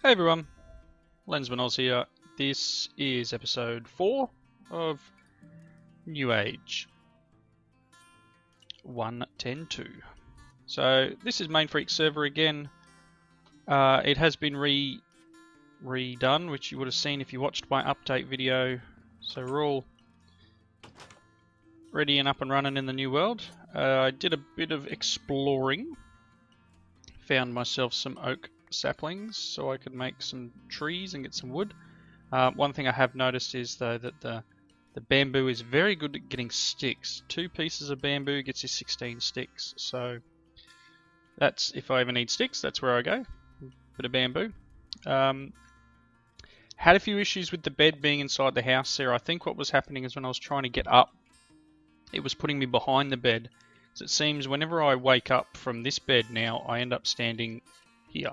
Hey everyone, Lensman Oz here. This is episode 4 of New Age 1.10.2. So this is Main Freak server again. It has been redone, which you would have seen if you watched my update video. So we're all ready and up and running in the new world. I did a bit of exploring. Found myself some oak saplings so I could make some trees and get some wood. One thing I have noticed is though that the bamboo is very good at getting sticks. 2 pieces of bamboo gets you 16 sticks. So that's, if I ever need sticks, that's where I go. Bit of bamboo. Had a few issues with the bed being inside the house there. I think what was happening is when I was trying to get up, it was putting me behind the bed. So it seems whenever I wake up from this bed now, I end up standing here.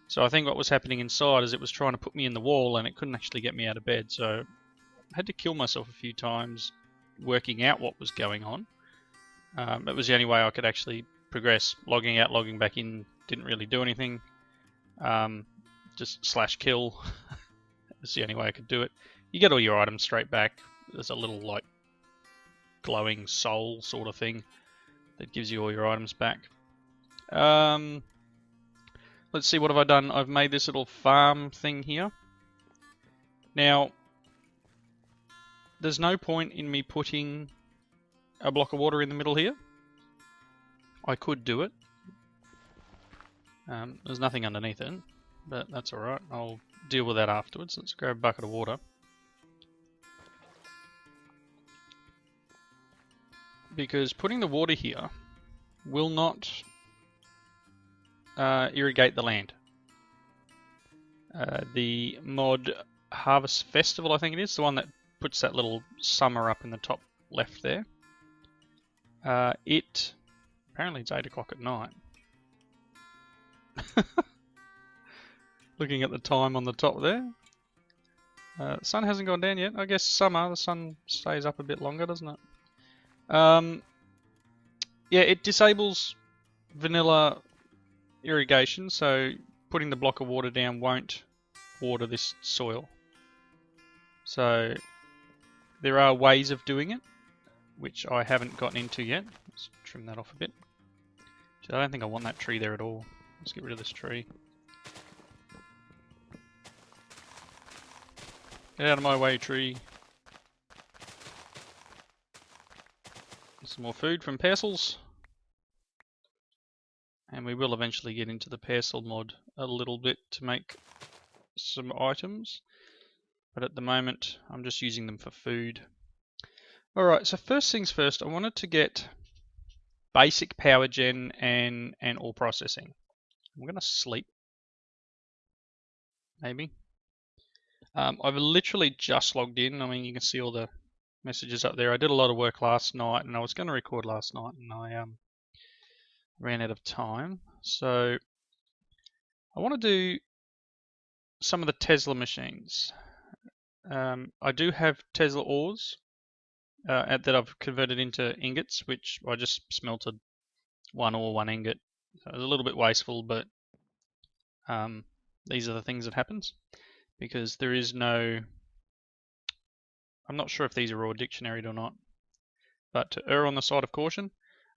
So I think what was happening inside is it was trying to put me in the wall and it couldn't actually get me out of bed. So I had to kill myself a few times working out what was going on. It was the only way I could actually progress. Logging out, logging back in didn't really do anything. Just /kill. That's the only way I could do it. You get all your items straight back. There's a little like glowing soul sort of thing that gives you all your items back. Let's see, what have I done? I've made this little farm thing here. Now, there's no point in me putting a block of water in the middle here. I could do it. There's nothing underneath it, but that's alright. I'll deal with that afterwards. Let's grab a bucket of water. Because putting the water here will not irrigate the land. The Mod Harvest Festival, I think it is, the one that puts that little summer up in the top left there. Apparently it's 8 o'clock at night. Looking at the time on the top there. The sun hasn't gone down yet. I guess summer, the sun stays up a bit longer, doesn't it? Yeah, it disables vanilla irrigation, so putting the block of water down won't water this soil. So there are ways of doing it, which I haven't gotten into yet. Let's trim that off a bit. I don't think I want that tree there at all. Let's get rid of this tree. Get out of my way, tree. Some more food from parcels. And we will eventually get into the parcel mod a little bit to make some items. But at the moment, I'm just using them for food. Alright, so first things first, I wanted to get basic power gen and ore processing. I'm going to sleep. Maybe. I've literally just logged in. I mean, you can see all the messages up there. I did a lot of work last night and I was going to record last night and I ran out of time. So I want to do some of the Tesla machines. I do have Tesla ores that I've converted into ingots, which I just smelted 1 ore, 1 ingot. So it was a little bit wasteful, but these are the things that happens because there is no, I'm not sure if these are all dictionaried or not, but to err on the side of caution,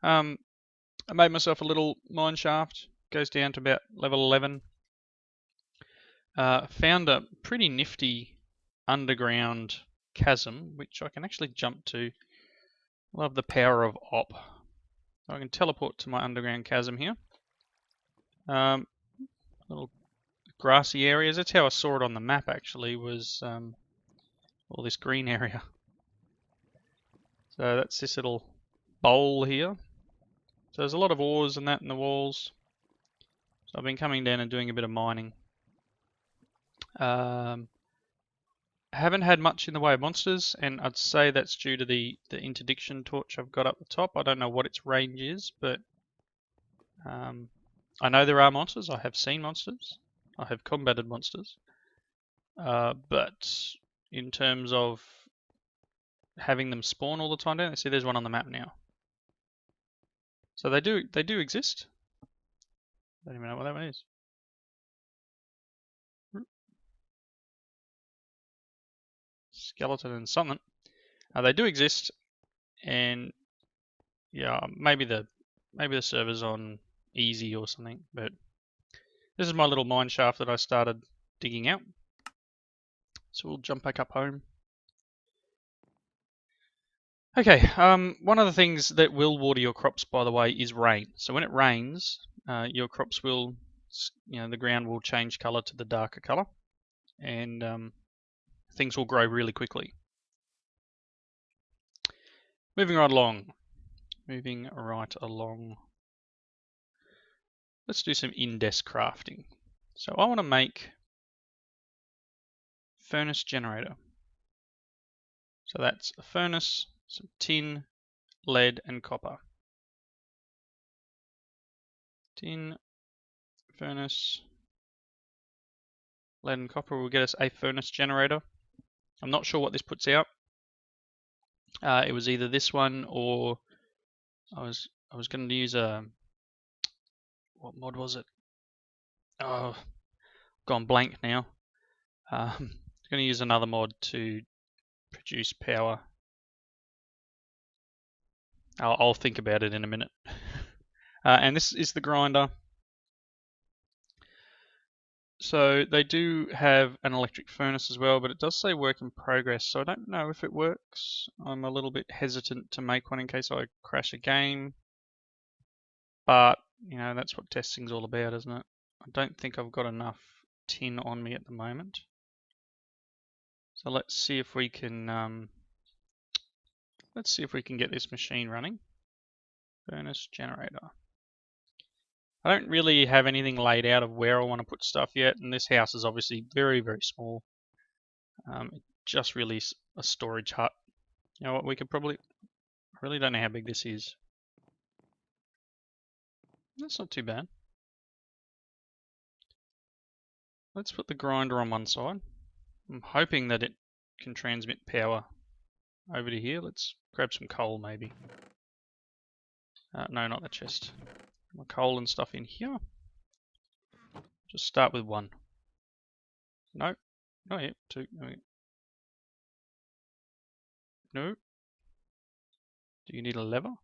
I made myself a little mine shaft, goes down to about level 11. Found a pretty nifty underground chasm, which I can actually jump to. Love the power of op. So I can teleport to my underground chasm here. Little grassy areas. That's how I saw it on the map actually, was all this green area. So that's this little bowl here. So there's a lot of ores and that in the walls. So I've been coming down and doing a bit of mining. Haven't had much in the way of monsters, and I'd say that's due to the interdiction torch I've got up the top. I don't know what its range is, but I know there are monsters. I have seen monsters. I have combated monsters. But in terms of having them spawn all the time down, see there's one on the map now. So they do exist. I don't even know what that one is. skeleton and something. They do exist, and yeah, maybe the server's on easy or something. But this is my little mine shaft that I started digging out. So we'll jump back up home. Okay, one of the things that will water your crops, by the way, is rain. So when it rains, your crops will, the ground will change color to the darker color, and things will grow really quickly. Moving right along. Let's do some in-desk crafting. So I want to make furnace generator. So that's a furnace, some tin, lead, and copper. Tin, furnace, lead, and copper will get us a furnace generator. I'm not sure what this puts out. It was either this one or I was going to use a, what mod was it? Oh, gone blank now. I'm going to use another mod to produce power. I'll think about it in a minute. And this is the grinder. So they do have an electric furnace as well, but it does say work in progress, so I don't know if it works. I'm a little bit hesitant to make one in case I crash a game. But, that's what testing's all about, isn't it? I don't think I've got enough tin on me at the moment. So let's see if we can get this machine running. Furnace generator. I don't really have anything laid out of where I want to put stuff yet, and this house is obviously very, very small. It just really is a storage hut. You know what, we could probably, I really don't know how big this is. That's not too bad. Let's put the grinder on one side. I'm hoping that it can transmit power over to here. Let's grab some coal maybe. No, not the chest. My coal and stuff in here. Just start with one. No, not yet. Two. No. Do you need a lever?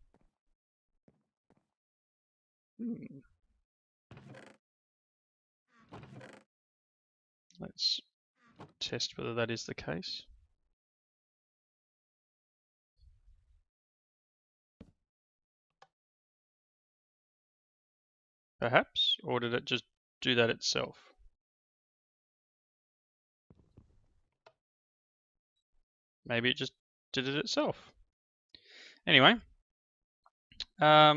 Let's test whether that is the case. Perhaps, or did it just do that itself? Maybe it just did it itself. Anyway,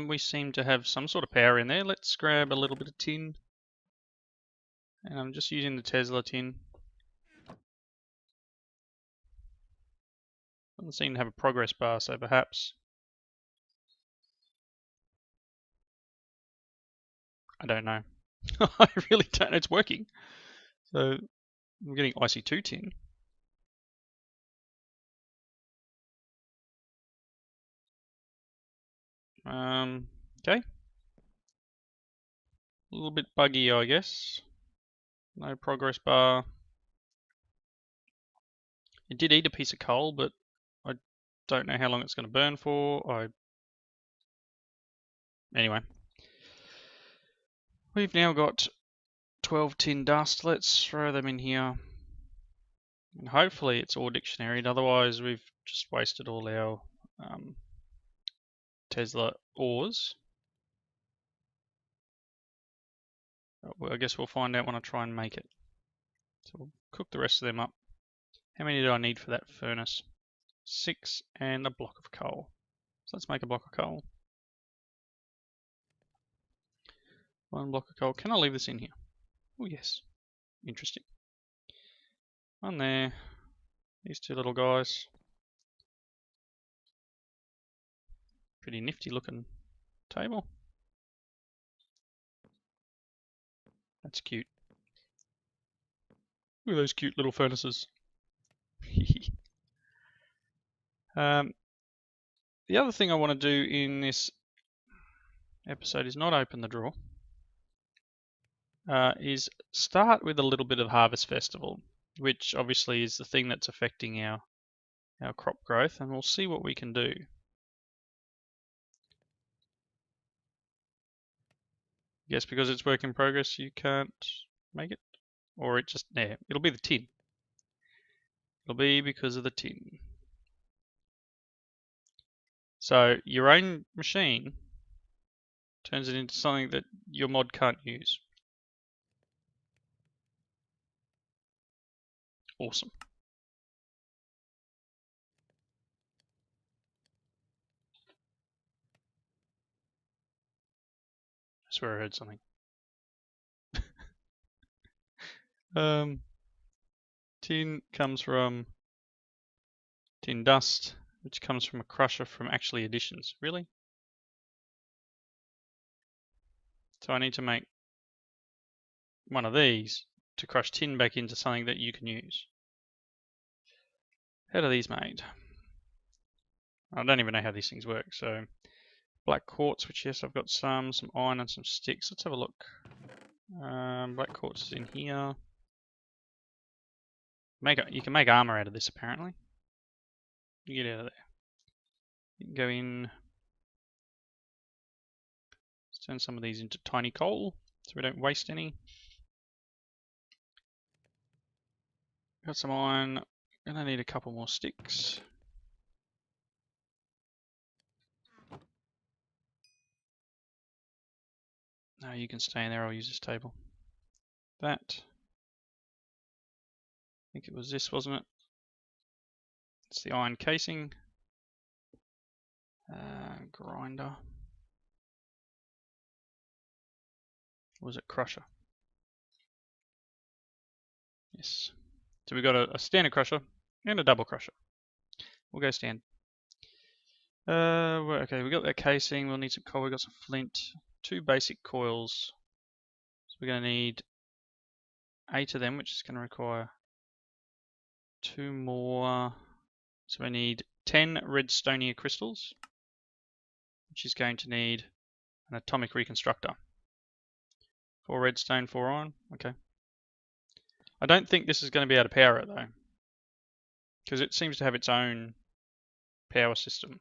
we seem to have some sort of power in there. Let's grab a little bit of tin. And I'm just using the Tesla tin. Doesn't seem to have a progress bar, so perhaps. I don't know. I really don't know. It's working. So I'm getting IC2 tin. Okay. A little bit buggy, I guess. No progress bar. It did eat a piece of coal, but I don't know how long it's going to burn for. Anyway. We've now got 12 tin dust. Let's throw them in here. And hopefully it's all dictionaried. Otherwise we've just wasted all our Tesla ores. Well, I guess we'll find out when I try and make it. So we'll cook the rest of them up. How many do I need for that furnace? 6 and a block of coal. So let's make a block of coal. 1 block of coal. Can I leave this in here? Oh yes. Interesting. One there. These two little guys. Pretty nifty looking table. That's cute. Look at those cute little furnaces. The other thing I want to do in this episode is not open the drawer. Is start with a little bit of Harvest Festival, which obviously is the thing that's affecting our our crop growth, and we'll see what we can do. Yes, because it's work in progress, you can't make it, or it just, yeah, it'll be the tin. It'll be because of the tin. So your own machine turns it into something that your mod can't use. Awesome. I swear I heard something. Tin comes from tin dust, which comes from a crusher from actually additions. Really? So I need to make one of these to crush tin back into something that you can use. How are these made? I don't even know how these things work. So black quartz, which yes, I've got some iron and some sticks. Let's have a look. Black quartz is in here. You can make armor out of this apparently. You get out of there. You can go in. Let's turn some of these into tiny coal so we don't waste any. Got some iron. Gonna need a couple more sticks. No, you can stay in there. I'll use this table. That. I think it was this, wasn't it? It's the iron casing. Grinder. Or was it crusher? Yes. So we've got a standard crusher and a double crusher. We'll go stand. Okay, we got that casing. We'll need some coal. We got some flint. 2 basic coils. So we're going to need 8 of them, which is going to require 2 more. So we need 10 redstonia crystals, which is going to need an atomic reconstructor. 4 redstone, 4 iron. Okay. I don't think this is going to be able to power it though, because it seems to have its own power system.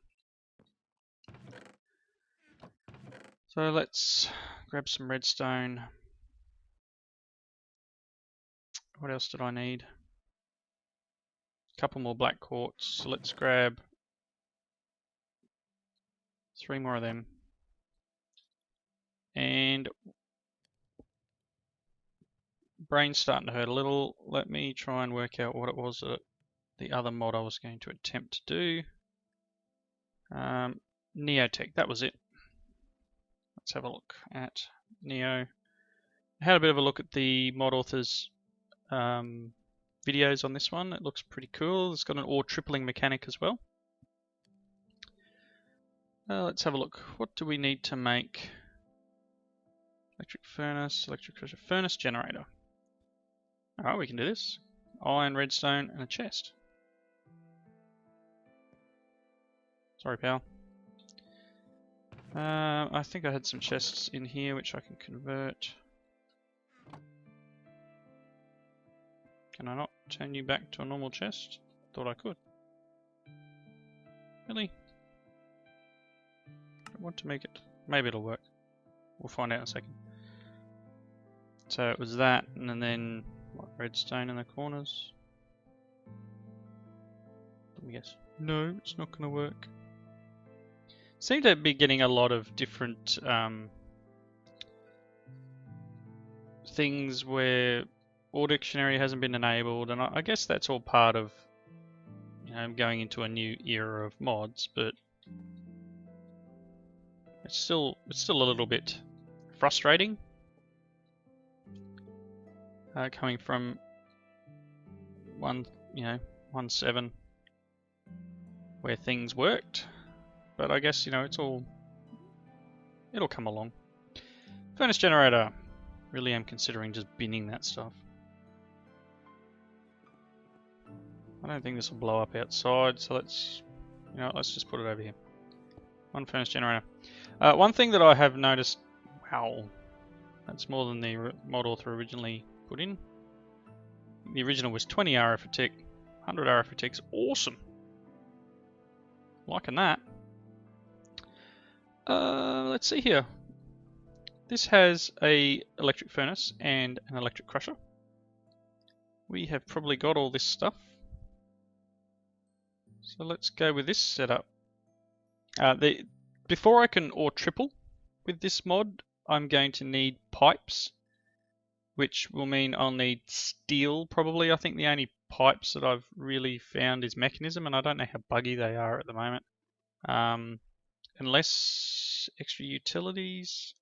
So let's grab some redstone. What else did I need? A couple more black quartz. So let's grab 3 more of them. And brain's starting to hurt a little. Let me try and work out what it was that the other mod I was going to attempt to do. Neotech, that was it. Let's have a look at Neo. I had a bit of a look at the mod author's videos on this one. It looks pretty cool. It's got an ore tripling mechanic as well. Let's have a look. What do we need to make? Electric furnace, electric crusher, furnace generator. Alright, we can do this. Iron, redstone, and a chest. Sorry, pal. I think I had some chests in here which I can convert. Can I not turn you back to a normal chest? Thought I could. Really? I want to make it. Maybe it'll work. We'll find out in a second. So it was that, and then what, redstone in the corners. Let me guess. No, it's not going to work. Seem to be getting a lot of different things where Ore Dictionary hasn't been enabled, and I guess that's all part of, you know, going into a new era of mods, but it's still a little bit frustrating coming from 1.7 where things worked. But I guess, you know, it'll come along. Furnace generator. Really am considering just binning that stuff. I don't think this will blow up outside, so let's just put it over here. 1 furnace generator. One thing that I have noticed, wow, that's more than the mod author originally put in. The original was 20 RF a tick, 100 RF a tick's awesome. Liking that. Let's see here. This has a electric furnace and an electric crusher. We have probably got all this stuff. So let's go with this setup. Before I can ore triple with this mod, I'm going to need pipes, which will mean I'll need steel probably. I think the only pipes that I've really found is mechanism, and I don't know how buggy they are at the moment. Unless extra utilities.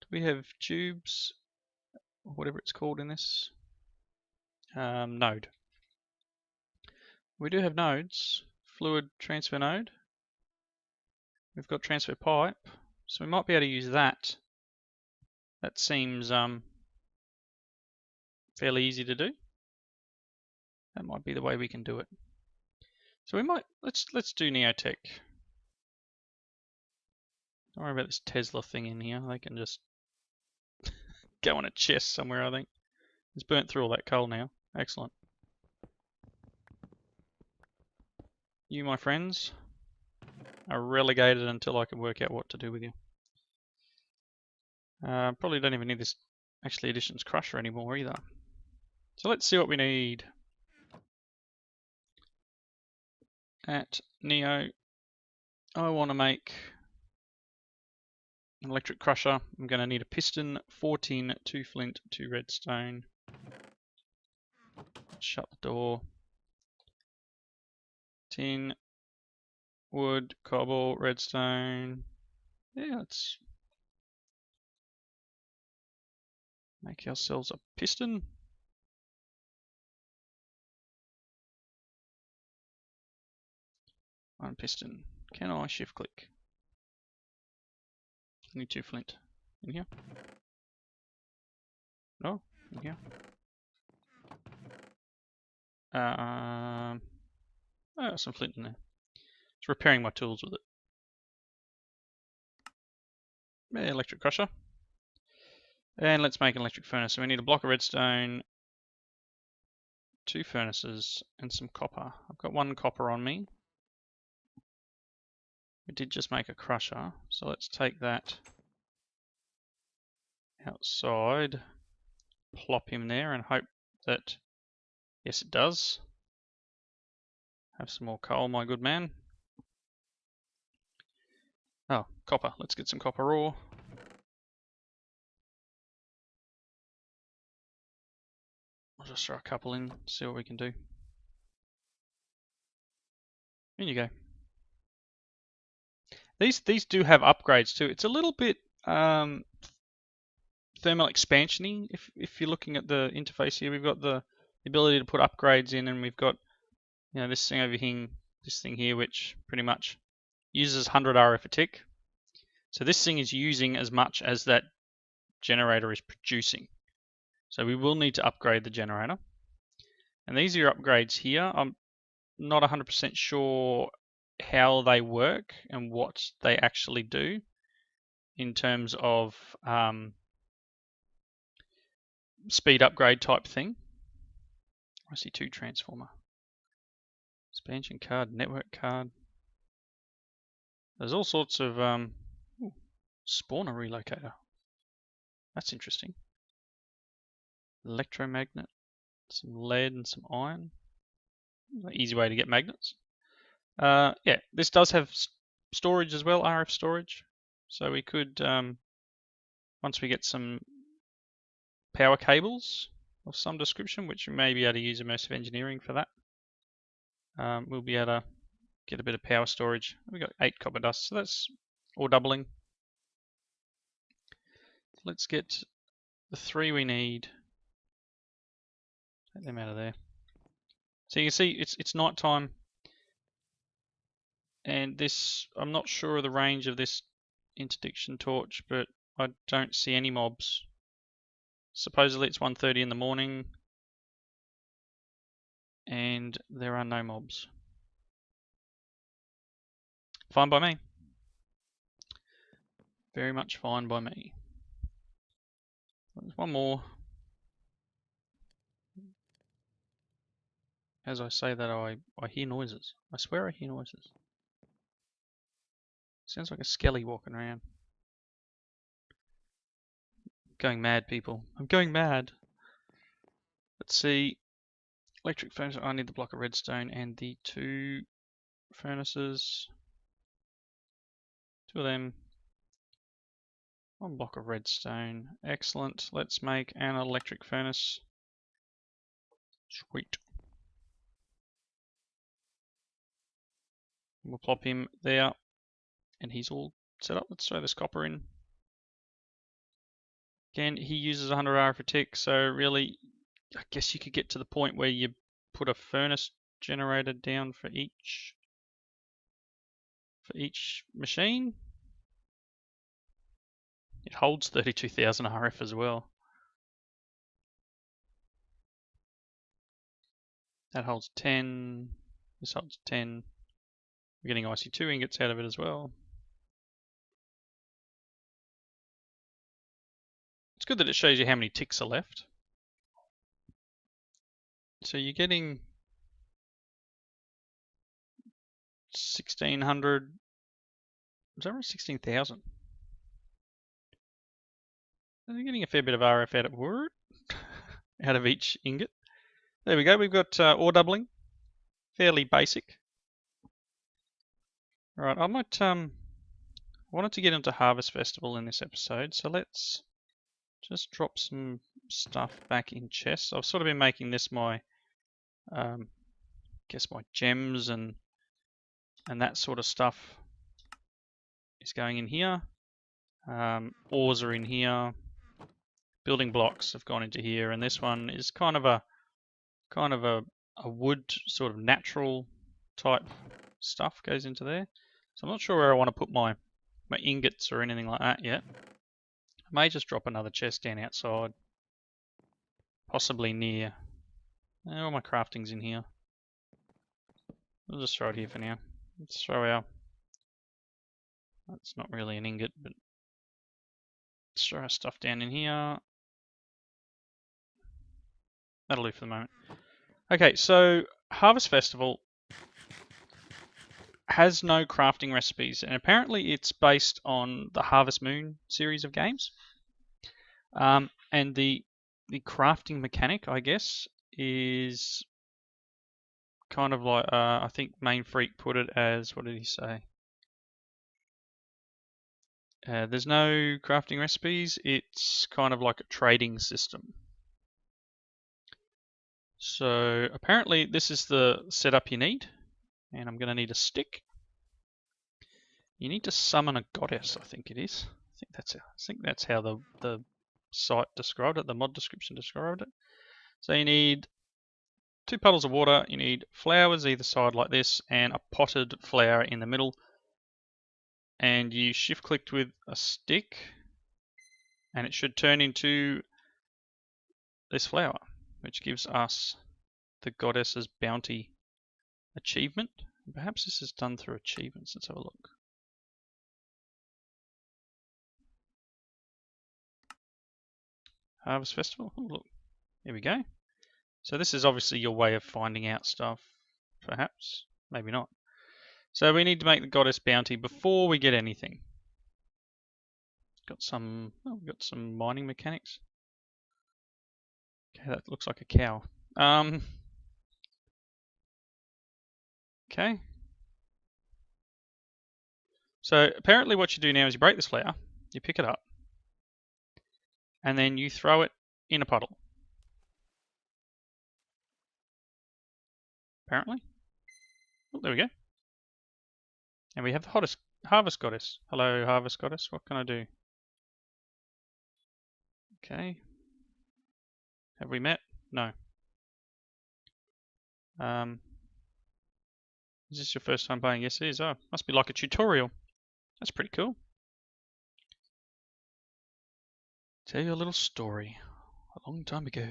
Do we have tubes? Or whatever it's called in this. Node. We do have nodes. Fluid transfer node. We've got transfer pipe. So we might be able to use that. That seems fairly easy to do. That might be the way we can do it. So we might let's do Neotech. Don't worry about this Tesla thing in here. They can just go on a chest somewhere, I think. It's burnt through all that coal now. Excellent. You, my friends, are relegated until I can work out what to do with you. Probably don't even need this actually Editions Crusher anymore either. So let's see what we need. At Neo, I want to make an electric crusher. I'm going to need a piston, 14, 2 flint, 2 redstone. Shut the door. Tin, wood, cobble, redstone. Yeah, let's make ourselves a piston. One piston. Can I shift click? Need 2 flint. In here? No? In here? Oh, some flint in there. It's repairing my tools with it. Yeah, electric crusher. And let's make an electric furnace. So we need a block of redstone, 2 furnaces, and some copper. I've got 1 copper on me. We did just make a crusher, so let's take that outside, plop him there, and hope that, yes it does. Have some more coal, my good man. Oh, copper. Let's get some copper ore. I'll just throw a couple in, see what we can do. In you go. These do have upgrades too. It's a little bit thermal expansion-y. If you're looking at the interface here, we've got the ability to put upgrades in, and we've got this thing over here, this thing here, which pretty much uses 100 RF a tick. So this thing is using as much as that generator is producing. So we will need to upgrade the generator. And these are your upgrades here. I'm not 100% sure how they work and what they actually do in terms of speed upgrade type thing. I see 2 transformer. Expansion card, network card. There's all sorts of spawner relocator. That's interesting. Electromagnet, some lead and some iron. Easy way to get magnets. Yeah, this does have storage as well, RF storage. So we could, once we get some power cables of some description, which we may be able to use immersive engineering for that, we'll be able to get a bit of power storage. We've got 8 copper dust, so that's all doubling. Let's get the 3 we need. Take them out of there. So you can see it's night time, and this, I'm not sure of the range of this interdiction torch, but I don't see any mobs. Supposedly it's 1:30 in the morning, and there are no mobs. Fine by me. Very much fine by me. There's one more. As I say that, I hear noises. I swear I hear noises. Sounds like a skelly walking around. Going mad, people. I'm going mad. Let's see. Electric furnace. I need the block of redstone and the 2 furnaces. 2 of them. 1 block of redstone. Excellent. Let's make an electric furnace. Sweet. We'll plop him there. And he's all set up. Let's throw this copper in. Again, he uses 100 R for tick, so really, I guess you could get to the point where you put a furnace generator down for each machine. It holds 32,000 RF as well. That holds 10. This holds 10. We're getting IC2 ingots out of it as well. It's good that it shows you how many ticks are left. So you're getting 1,600. Is that right? 16,000. You're getting a fair bit of RF out of out of each ingot. There we go. We've got ore doubling. Fairly basic. All right. I wanted to get into Harvest Festival in this episode, so let's just drop some stuff back in chests. I've sort of been making this my, guess my gems and that sort of stuff is going in here. Ores are in here. Building blocks have gone into here, and this one is kind of a wood sort of natural type stuff goes into there. So I'm not sure where I want to put my ingots or anything like that yet. I may just drop another chest down outside, possibly near. All my crafting's in here. We'll just throw it here for now. Let's throw our. That's not really an ingot, but let's throw our stuff down in here. That'll do for the moment. Okay, so Harvest Festival has no crafting recipes, and apparently it's based on the Harvest Moon series of games. And the crafting mechanic, I guess, is kind of like, I think Main Freak put it as, what did he say? There's no crafting recipes, it's kind of like a trading system. So apparently this is the setup you need, and I'm going to need a stick. You need to summon a goddess, I think it is. I think that's how the site described it, the mod description described it. So you need 2 puddles of water, you need flowers either side like this, and a potted flower in the middle. And you shift clicked with a stick, and it should turn into this flower, which gives us the goddess's bounty achievement. Perhaps this is done through achievements. Let's have a look. Harvest Festival. Oh, look. Here we go. So this is obviously your way of finding out stuff, perhaps. Maybe not. So we need to make the goddess bounty before we get anything. Got some mining mechanics. Okay, that looks like a cow. Okay. So apparently what you do now is you break this flower, you pick it up, and then you throw it in a puddle. Apparently. Oh, there we go. And we have the Harvest Goddess. Hello, Harvest Goddess. What can I do? Okay. Have we met? No. Is this your first time playing? Yes, it is. Oh, must be like a tutorial. That's pretty cool. Tell you a little story. A long time ago,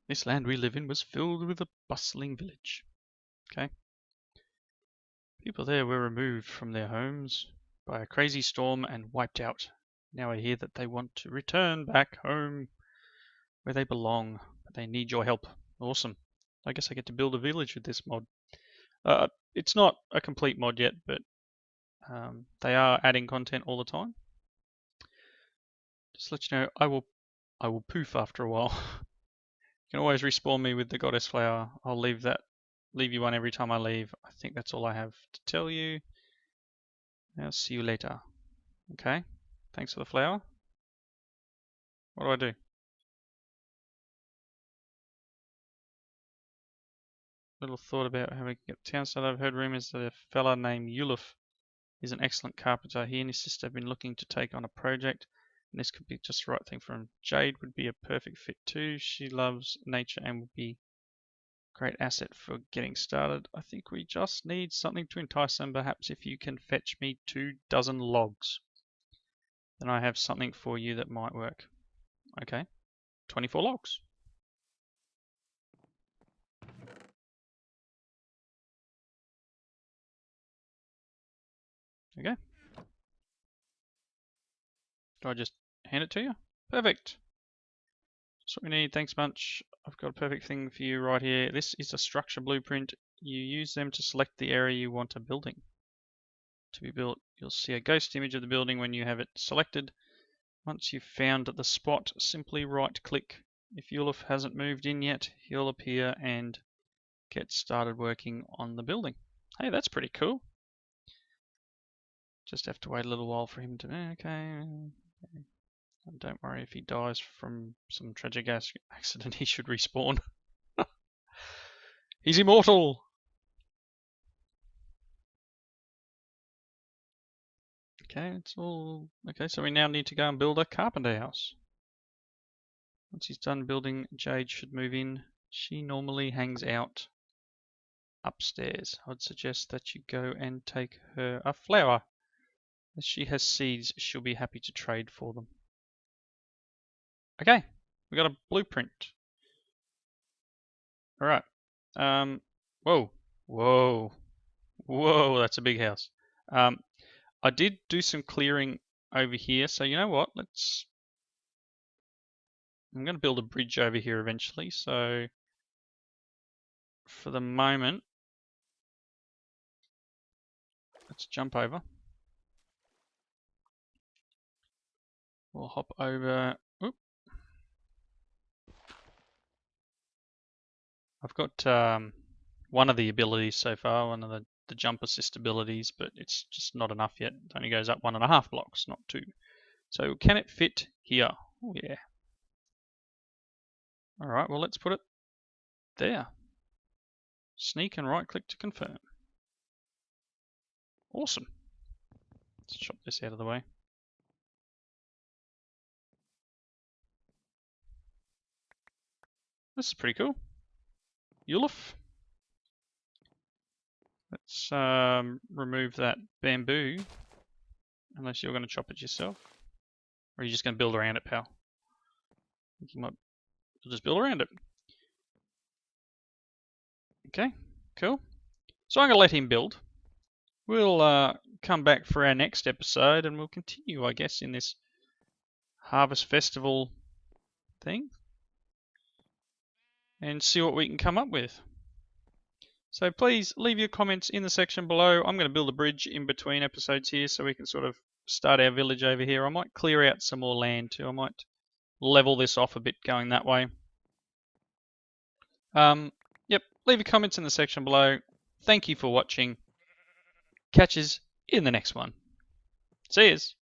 this land we live in was filled with a bustling village. Okay. People there were removed from their homes by a crazy storm and wiped out. Now I hear that they want to return back home where they belong, but they need your help. Awesome. I guess I get to build a village with this mod. It's not a complete mod yet, but They are adding content all the time. Just let you know, I will poof after a while. You can always respawn me with the goddess flower. I'll leave you one every time I leave. I think that's all I have to tell you. I'll see you later. Okay. Thanks for the flower. What do I do? Little thought about how we can get town started. I've heard rumors that a fella named Yuluf is an excellent carpenter. He and his sister have been looking to take on a project, and this could be just the right thing for him. Jade would be a perfect fit too. She loves nature and would be a great asset for getting started. I think we just need something to entice them. Perhaps if you can fetch me 24 logs, then I have something for you that might work. Okay, 24 logs. Okay. Do I just hand it to you? Perfect. That's what we need. Thanks bunch. I've got a perfect thing for you right here. This is a structure blueprint. You use them to select the area you want a building to be built. You'll see a ghost image of the building when you have it selected. Once you've found the spot, simply right click. If Yuluf hasn't moved in yet, he'll appear and get started working on the building. Hey, that's pretty cool. Just have to wait a little while for him to... Okay. And don't worry, if he dies from some tragic accident, he should respawn. He's immortal! Okay, it's all... Okay, so we now need to go and build a carpenter house. Once he's done building, Jade should move in. She normally hangs out upstairs. I'd suggest that you go and take her a flower. As she has seeds, she'll be happy to trade for them. Okay, we got a blueprint. Alright. Whoa. Whoa, that's a big house. I did do some clearing over here, so you know what? I'm going to build a bridge over here eventually, so for the moment, let's jump over. We'll hop over. Oop. I've got one of the abilities so far, one of the jump assist abilities, but it's just not enough yet. It only goes up 1.5 blocks, not 2. So can it fit here? Oh yeah. Alright, well let's put it there. Sneak and right click to confirm. Awesome. Let's chop this out of the way. This is pretty cool. Yuluf. Let's remove that bamboo. Unless you're going to chop it yourself. Or are you just going to build around it, pal? I think you'll just build around it. Okay, cool. So I'm going to let him build. We'll come back for our next episode and we'll continue, I guess, in this Harvest Festival thing. And see what we can come up with. So please leave your comments in the section below. I'm going to build a bridge in between episodes here so we can sort of start our village over here. I might clear out some more land too. I might level this off a bit going that way. Yep, leave your comments in the section below. Thank you for watching. Catch us in the next one. See yous.